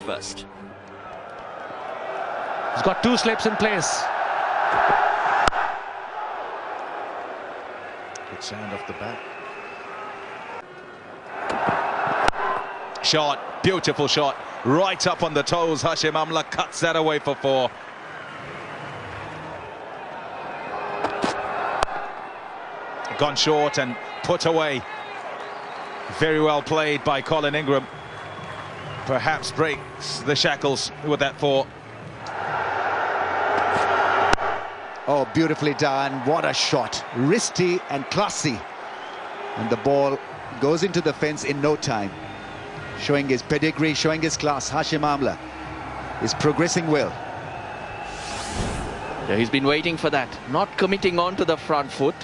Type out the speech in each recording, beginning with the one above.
first. He's got two slips in place. Good sound off the bat. Shot, beautiful shot, right up on the toes. Hashim Amla cuts that away for 4. Gone short and put away. Very well played by Colin Ingram. Perhaps breaks the shackles with that 4. Oh, beautifully done. What a shot. Wristy and classy. And the ball goes into the fence in no time. Showing his pedigree, showing his class. Hashim Amla is progressing well. Yeah, he's been waiting for that. Not committing on to the front foot.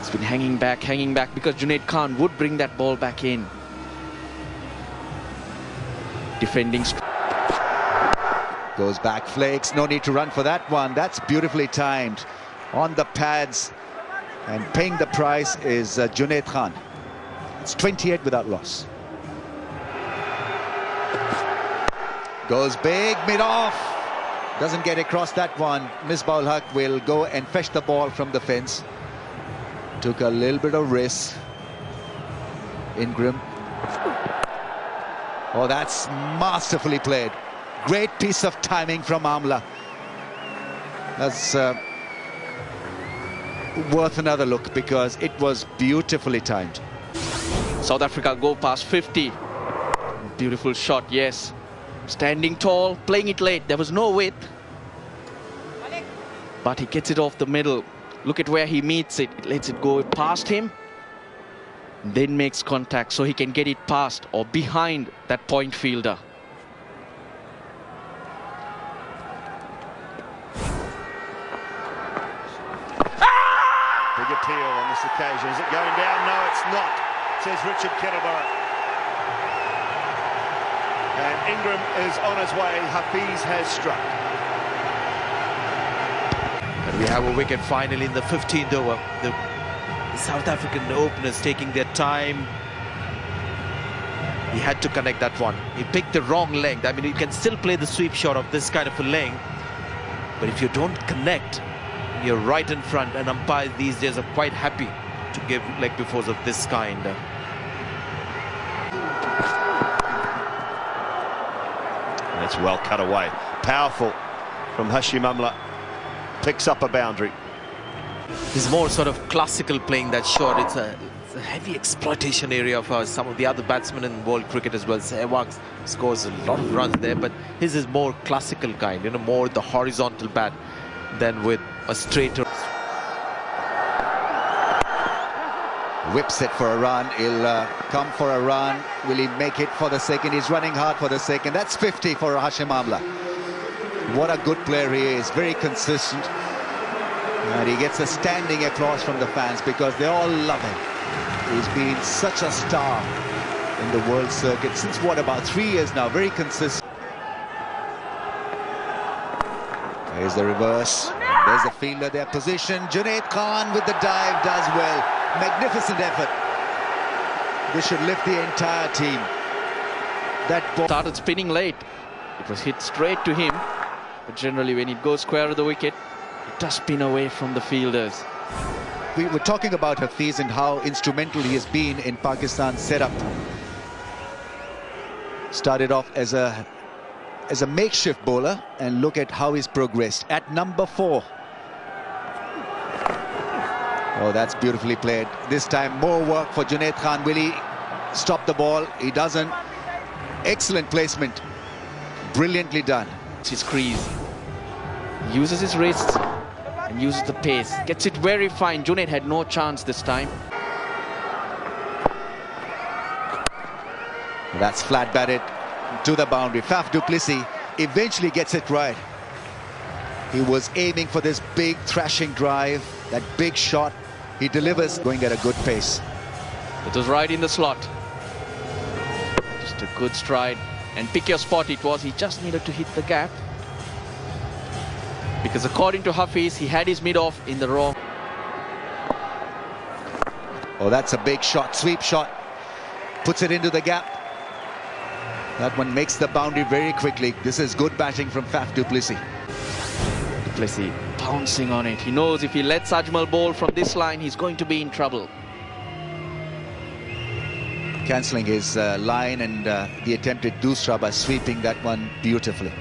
It's been hanging back because Junaid Khan would bring that ball back in. Defending. Goes back, flakes. No need to run for that one. That's beautifully timed. On the pads. And paying the price is Junaid Khan. It's 28 without loss. Goes big, mid-off. Doesn't get across that one. Misbah-ul Haq will go and fetch the ball from the fence. Took a little bit of risk. Ingram. Oh, that's masterfully played. Great piece of timing from Amla. That's worth another look because it was beautifully timed. South Africa go past 50. Beautiful shot, yes. Standing tall, playing it late. There was no width. But he gets it off the middle. Look at where he meets it. It lets it go past him. Then makes contact so he can get it past or behind that point fielder. Big appeal on this occasion. Is it going down? No, it's not, says Richard Kettleborough. And Ingram is on his way. Hafiz has struck. And we have a wicket finally in the 15th over. The South African openers taking their time. He had to connect that one. He picked the wrong length. I mean, you can still play the sweep shot of this kind of a length. But if you don't connect, you're right in front, and umpires these days are quite happy to give leg befores of this kind. That's well cut away. Powerful from Hashim Amla. Picks up a boundary. He's more sort of classical playing that shot. It's a heavy exploitation area for some of the other batsmen in world cricket as well. Sehwag scores a lot of runs there, but his is more classical kind, you know, more the horizontal bat than with a straighter. Whips it for a run. He'll come for a run. Will he make it for the second? He's running hard for the second. That's 50 for Hashim Amla. What a good player he is. Very consistent. And he gets a standing applause from the fans because they all love him. He's been such a star in the world circuit since, what, about 3 years now. Very consistent. There's the reverse. There's the fielder, their position. Junaid Khan with the dive does well. Magnificent effort. This should lift the entire team. That ball Started spinning late. It was hit straight to him. But generally, when it goes square of the wicket, it does spin away from the fielders. We were talking about Hafiz and how instrumental he has been in Pakistan's setup. Started off as a makeshift bowler, and look at how he's progressed at number 4. Oh, that's beautifully played. This time more work for Junaid Khan. Will he stop the ball? He doesn't. Excellent placement. Brilliantly done. It's his crease. Uses his wrists and uses the pace. Gets it very fine. Junaid had no chance this time. That's flat batted to the boundary. Faf du Plessis eventually gets it right. He was aiming for this big thrashing drive, that big shot. He delivers, going at a good pace. It was right in the slot. Just a good stride. And pick your spot it was. He just needed to hit the gap. Because according to Hafiz, he had his mid-off in the wrong. Oh, that's a big shot, sweep shot. Puts it into the gap. That one makes the boundary very quickly. This is good batting from Faf du Plessis. Du Plessis pouncing on it. He knows if he lets Ajmal bowl from this line, he's going to be in trouble. Cancelling his line and the attempted dusra by sweeping that one beautifully.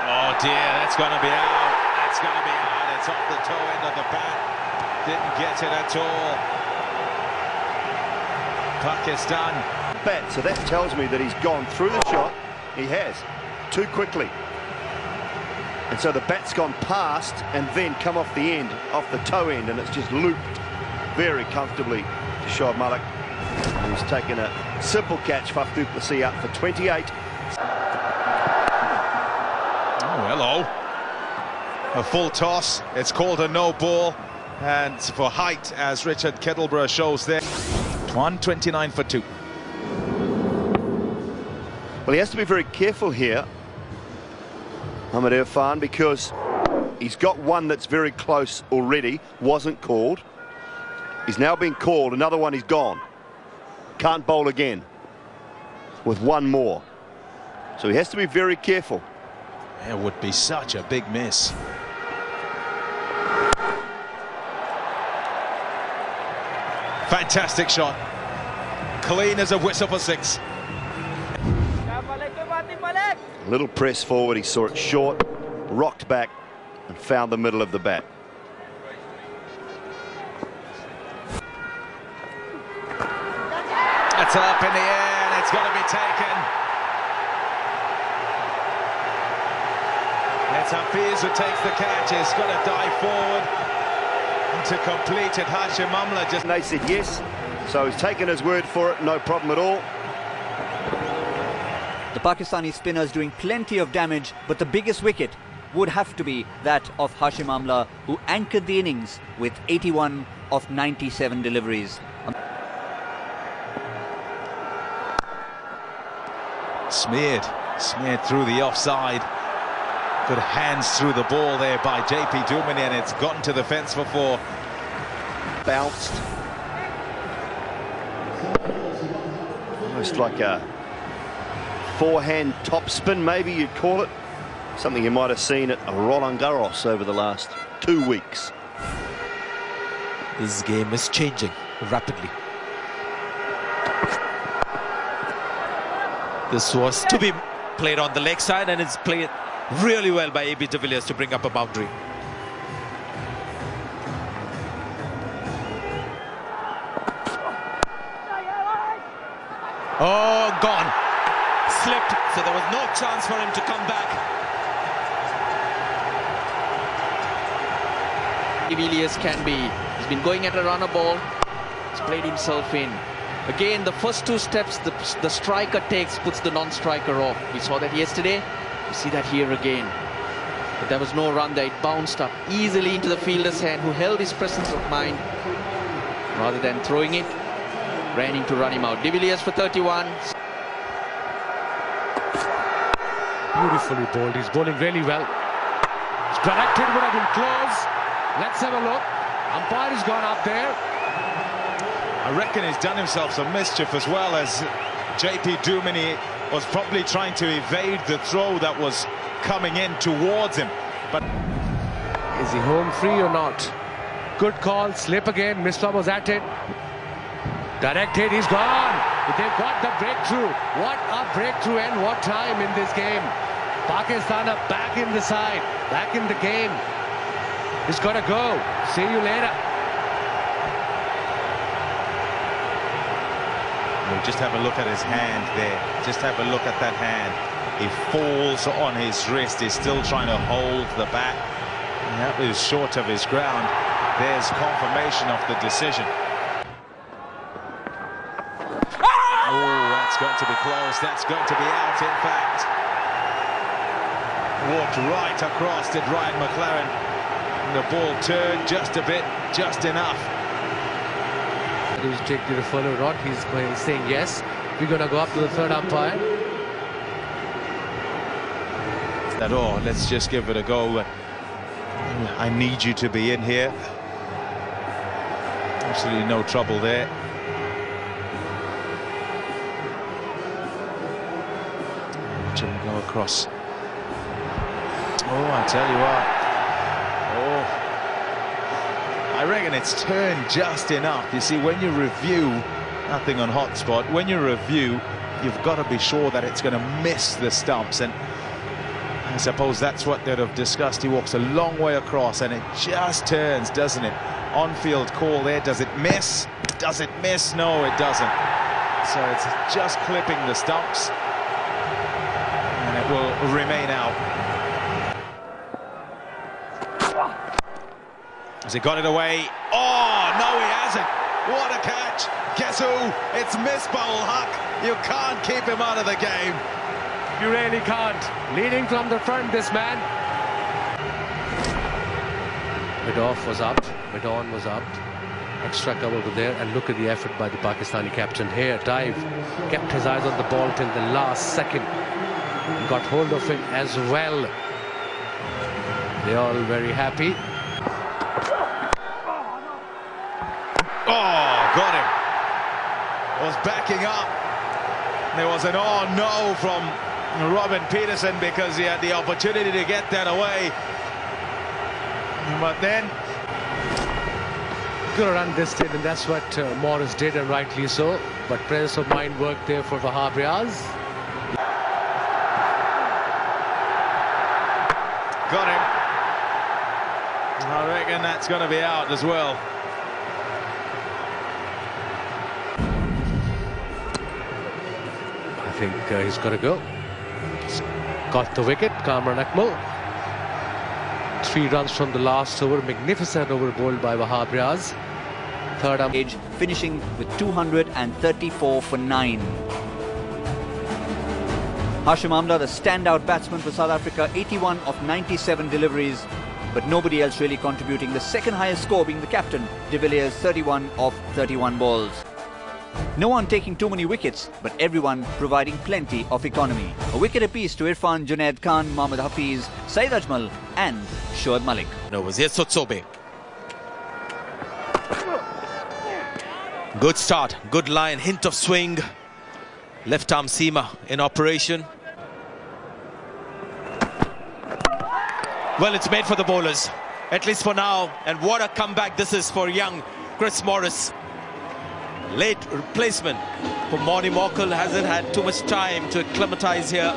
Oh dear, that's going to be out. That's going to be out. It's off the toe end of the bat. Didn't get it at all. Pakistan. Bat, so that tells me that he's gone through the shot. He has, too quickly. And so the bat's gone past and then come off the end, off the toe end, and it's just looped very comfortably to Shoaib Malik. And he's taken a simple catch, Faf du Plessis out for 28. Oh, hello. A full toss. It's called a no ball. And for height, as Richard Kettleborough shows there. 129 for 2. Well, he has to be very careful here, Mohamed Irfan, because he's got one that's very close already, wasn't called. He's now been called, another one is gone. Can't bowl again with one more. So he has to be very careful. It would be such a big miss. Fantastic shot. Clean as a whistle for 6. A little press forward, he saw it short, rocked back and found the middle of the bat. It's up in the air and it's got to be taken. It's Hafiz who takes the catch. He's got to dive forward. And to complete it, Hashim Amla just... And they said yes, so he's taken his word for it, no problem at all. The Pakistani spinners doing plenty of damage, but the biggest wicket would have to be that of Hashim Amla, who anchored the innings with 81 of 97 deliveries. Smeared through the offside. Good hands through the ball there by JP Duminy, and it's gotten to the fence for 4. Bounced. Almost like a forehand topspin, maybe you'd call it. Something you might have seen at Roland Garros over the last 2 weeks. This game is changing rapidly. This was to be played on the leg side, and it's played really well by AB de Villiers to bring up a boundary. Oh, gone. Slipped, so there was no chance for him to come back. De Villiers can be. He's been going at a runner ball. He's played himself in. Again, the first 2 steps the striker takes puts the non-striker off. We saw that yesterday. We see that here again. But there was no run there. It bounced up easily into the fielder's hand, who held his presence of mind. Rather than throwing it, ran in to run him out. De Villiers for 31. Beautifully bowled. He's bowling really well. It's directed, would have been close. Let's have a look. Umpire has gone up there. I reckon he's done himself some mischief, as well as JP Duminy was probably trying to evade the throw that was coming in towards him. But Is he home free or not? Good call. Slip again. Misbah was at it. Directed. He's gone. They've got the breakthrough. What a breakthrough, and what time in this game. Pakistan are back in the side, back in the game. He's got to go. See you later. well, just have a look at his hand there. Just have a look at that hand. He falls on his wrist. He's still trying to hold the bat. And that was short of his ground. There's confirmation of the decision. Oh, that's going to be close. That's going to be out, in fact. Walked right across, did Ryan McLaren. And the ball turned just a bit, just enough. He's taking the follow rod. He's saying yes. We're going to go up to the third umpire. That all, let's just give it a go. I need you to be in here. Absolutely no trouble there. Watch him go across. Oh, I tell you what. Oh, I reckon it's turned just enough. You see, when you review, nothing on hotspot, when you review, you've got to be sure that it's going to miss the stumps. And I suppose that's what they'd have discussed. He walks a long way across and it just turns, doesn't it? On-field call there. Does it miss? Does it miss? No, it doesn't. So it's just clipping the stumps. And it will remain out. Has he got it away? Oh, no, he hasn't. What a catch. Guess who? It's Misbah-ul Haq. You can't keep him out of the game. You really can't. Leading from the front, this man. Mid-off was up. Mid-on was up. Extra cover over there. And look at the effort by the Pakistani captain here. Dive. Kept his eyes on the ball till the last second. He got hold of it as well. They're all very happy. Oh, got him. Was backing up. There was an oh no from Robin Peterson because he had the opportunity to get that away. But then Could have run this did, and that's what Morris did, and rightly so. But presence of mind worked there for Wahab Riaz. got him. I reckon that's going to be out as well. I think he's got to go. He's got the wicket, Kamran Akmal. 3 runs from the last over. Magnificent over bowled by Wahab Riaz. Third up. Finishing with 234 for 9. Hashim Amla, the standout batsman for South Africa, 81 of 97 deliveries, but nobody else really contributing. The second highest score being the captain, De Villiers, 31 of 31 balls. No one taking too many wickets, but everyone providing plenty of economy. A wicket apiece to Irfan, Junaid Khan, Mohammad Hafiz, Saeed Ajmal and Shoaib Malik. No, was here's Sotsobe. Good start, good line, hint of swing. Left arm seamer in operation. Well, it's made for the bowlers, at least for now. And what a comeback this is for young Chris Morris. Late replacement for Morny Morkel, hasn't had too much time to acclimatise here.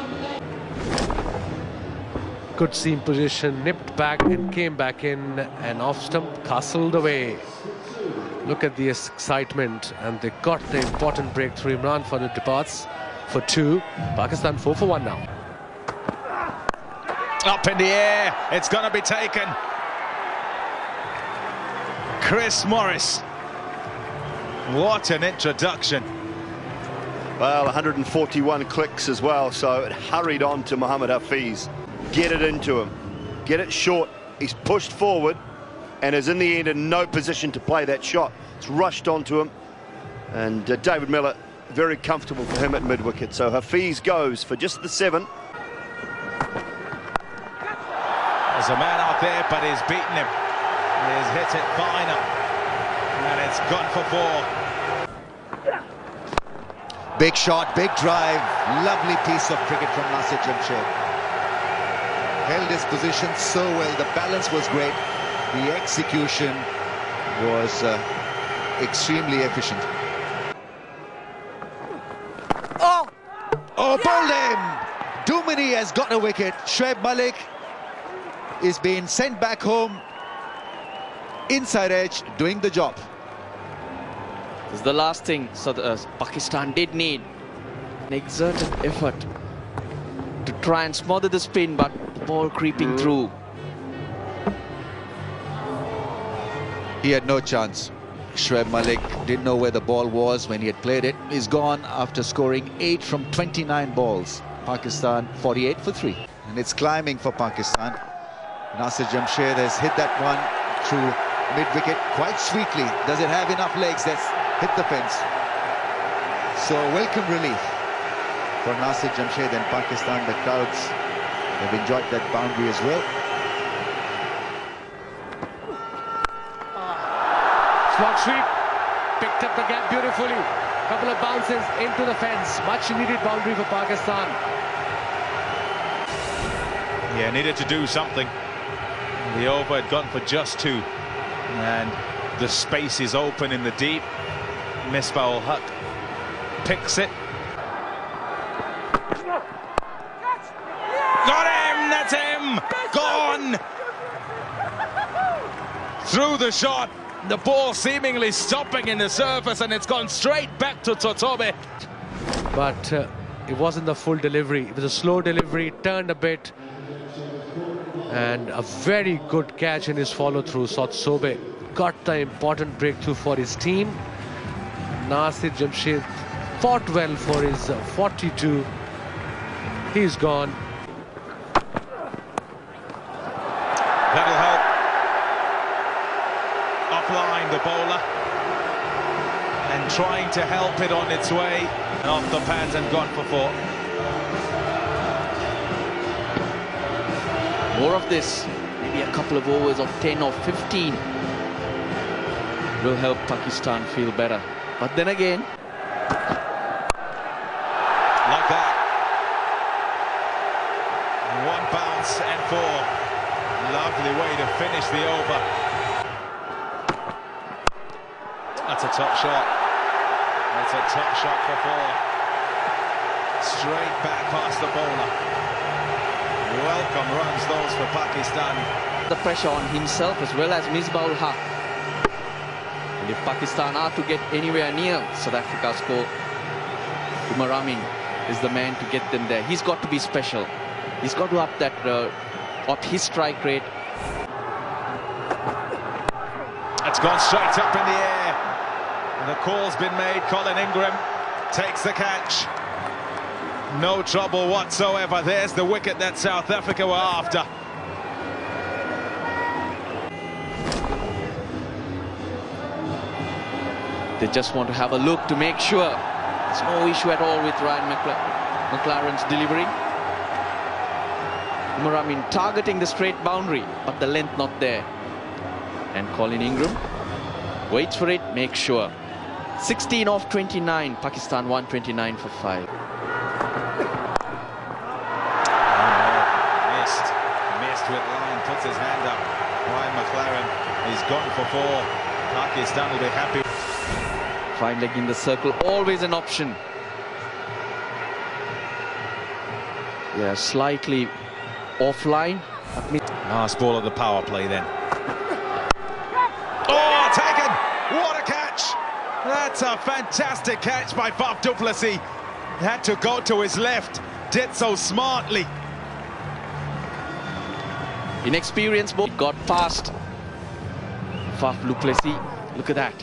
Good seam position, nipped back and came back in, and off stump castled away. Look at the excitement, and they got the important breakthrough. Imran for the departs for 2. Pakistan 4 for 1 now. Up in the air, it's going to be taken. Chris Morris. What an introduction. Well, 141 clicks as well, so it hurried on to Mohammad Hafiz. Get it into him. Get it short. He's pushed forward and is in the end in no position to play that shot. It's rushed onto him. And David Miller, very comfortable for him at mid-wicket. So Hafiz goes for just the 7. There's a man out there, but he's beaten him. He's hit it fine up. And it's gone for 4. Big shot, big drive. Lovely piece of cricket from Nasir Jamshed. Held his position so well. The balance was great. The execution was extremely efficient. Oh, bowled him. Dumini has got a wicket. Shoaib Malik is being sent back home. Inside edge, doing the job. This is the last thing Pakistan did need. An exerted effort to try and smother the spin, but the ball creeping through. He had no chance. Shoaib Malik didn't know where the ball was when he had played it. He's gone after scoring 8 from 29 balls. Pakistan 48 for 3. And it's climbing for Pakistan. Nasir Jamshed has hit that one through mid-wicket quite sweetly. Does it have enough legs? That's hit the fence. So welcome relief for Nasir Jamshed and Pakistan. The crowds have enjoyed that boundary as well. Slog sweep, picked up the gap beautifully. Couple of bounces into the fence. Much needed boundary for Pakistan. Yeah, needed to do something. The over had gone for just 2. And the space is open in the deep. Misbah-ul-Haq picks it. Got him! That's him! Gone! Through the shot. The ball seemingly stopping in the surface, and it's gone straight back to Totobe. But it wasn't the full delivery. It was a slow delivery, turned a bit. And a very good catch in his follow-through. Totobe got the important breakthrough for his team. Nasir Jamshid fought well for his 42. He's gone. That'll help. Offline, the bowler. And trying to help it on its way. And off the pads and gone for 4. More of this, maybe a couple of overs of 10 or 15 will help Pakistan feel better. But then again, like that. 1 bounce and 4. Lovely way to finish the over. That's a top shot. That's a top shot for 4. Straight back past the bowler. Welcome runs those for Pakistan. the pressure on himself as well as Misbah-ul-Haq. And if Pakistan are to get anywhere near South Africa's score, Umar Amin is the man to get them there. He's got to be special. He's got to up his strike rate. It's gone straight up in the air. And the call's been made. Colin Ingram takes the catch. No trouble whatsoever. There's the wicket that South Africa were after. They just want to have a look to make sure. There's no issue at all with Ryan McLaren's delivery. Umar Amin targeting the straight boundary, but the length not there. And Colin Ingram waits for it, makes sure. 16 off 29, Pakistan 129 for 5. Missed with line, puts his hand up. Ryan McLaren, he's gone for 4. Pakistan will be happy. Fine leg in the circle, always an option. Yeah, slightly offline. Last ball of the power play then. Oh, taken! What a catch! That's a fantastic catch by Faf du Plessis. Had to go to his left, did so smartly. Inexperienced ball, got past Faf du Plessis. Look at that.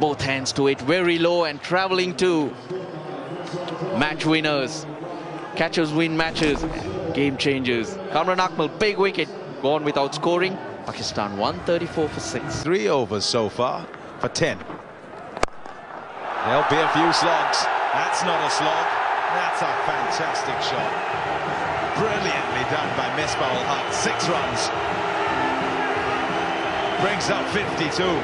Both hands to it, very low and traveling to match winners. Catchers win matches, game changers. Kamran Akmal, big wicket, gone without scoring. Pakistan 134 for 6. 3 overs so far for 10. There'll be a few slogs. That's not a slog. That's a fantastic shot. Brilliantly done by Misbah-ul-Haq. 6 runs. Brings up 52.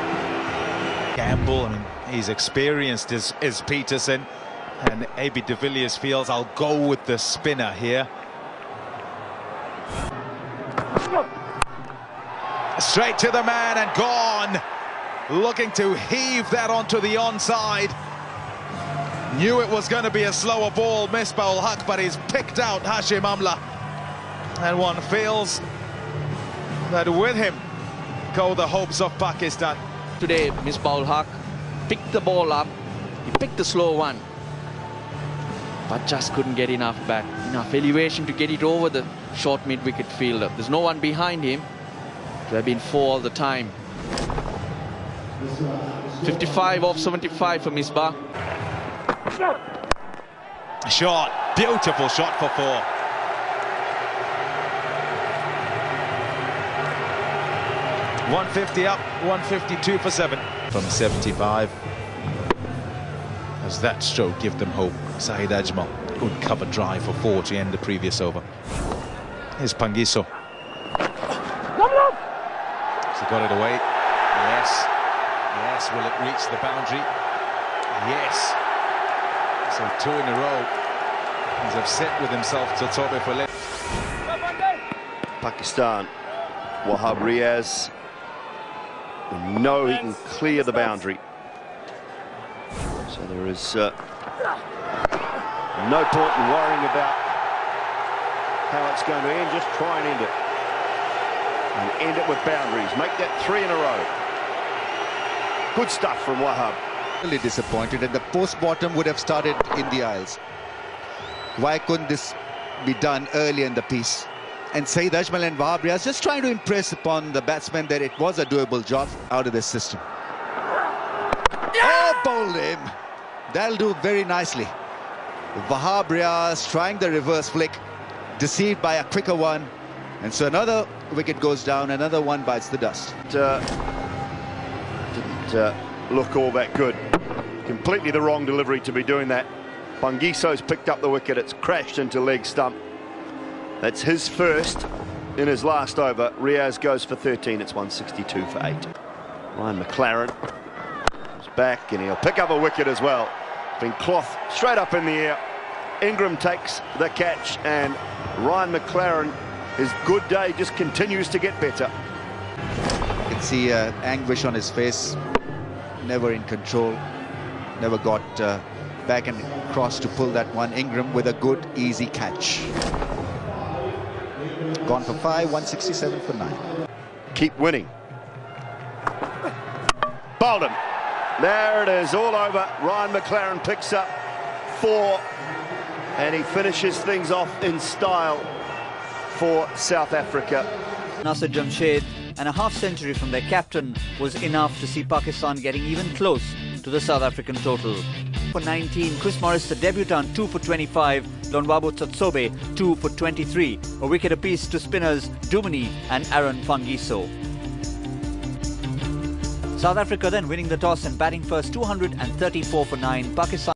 Gamble, I mean, he's experienced as Peterson. And AB de Villiers feels, I'll go with the spinner here. Straight to the man and gone. Looking to heave that onto the onside. Knew it was going to be a slower ball, Misbah-ul-Haq, but he's picked out Hashim Amla. And one feels that with him go the hopes of Pakistan. Today, Misbah-ul-Haq picked the ball up. He picked the slow one, but just couldn't get enough elevation to get it over the short mid-wicket fielder. There's no one behind him. There have been 4 all the time. 55 off 75 for Misbah. Shot, beautiful shot for 4. $150 up, 152 for 7 from 75. As that stroke give them hope. Saeed Ajmal, good cover drive for 4 to end the previous over. Here's Pangiso. Has he got it away? Yes. Yes, will it reach the boundary? Yes. So 2 in a row. He's upset with himself, Totobe, for left. Pakistan. Wahab Riaz. We know he can clear the boundary. So there is no point in worrying about how it's going to end. Just try and end it. And end it with boundaries. Make that 3 in a row. Good stuff from Wahab. Really disappointed, and the post-bottom would have started in the Isles. Why couldn't this be done earlier in the piece? And Saeed Ajmal and Wahab Riaz just trying to impress upon the batsmen that it was a doable job out of this system. Oh, bowled him. That'll do very nicely. Wahab Riaz trying the reverse flick, deceived by a quicker one. And so another wicket goes down, another one bites the dust. Didn't look all that good. Completely the wrong delivery to be doing that. Pangiso's picked up the wicket. It's crashed into leg stump. That's his first in his last over. Riaz goes for 13. It's 162 for 8. Ryan McLaren is back, and he'll pick up a wicket as well. Been cloth straight up in the air. Ingram takes the catch, and Ryan McLaren, his good day just continues to get better. You can see anguish on his face. Never in control. Never got back and across to pull that one. Ingram with a good, easy catch. Gone for 5, 167 for 9. Keep winning. Bowled him. There it is, all over. Ryan McLaren picks up 4, and he finishes things off in style for South Africa. Nasser Jamshed and a half-century from their captain was enough to see Pakistan getting even close to the South African total. For 19, Chris Morris, the debutant, 2 for 25. Lonwabo Tsotsobe, 2 for 23. A wicket apiece to spinners Dumini and Aaron Fangiso. South Africa then winning the toss and batting first, 234 for 9. Pakistan